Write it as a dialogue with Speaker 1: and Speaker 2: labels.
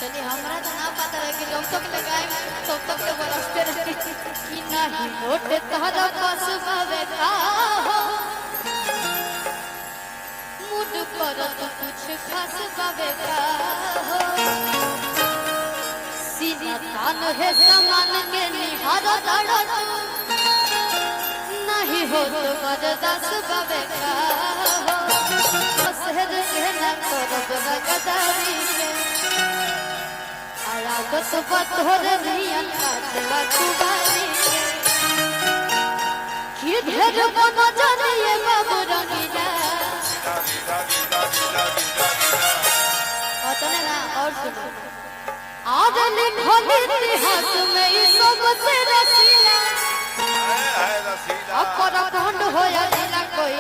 Speaker 1: चलिए हमरा तो ना पता है कि जब तक लगाए तब तक तो बरसते रहे कि नहीं होट तहरा पास बावे का हो मुझ पर तो कुछ खास बावे का हो सीना तान है समान के निहार दड़ा नहीं हो तो बरदास बावे का हो शहर के ना करब गदारी के आगत पत्थर नियन काटवा कुबारी की ढेर बन जानिए बाबू रंगीला अतने ना और सुनो आज लिखल इतिहास में ये सबसे रसीला अपरा खंड होया जिला कोई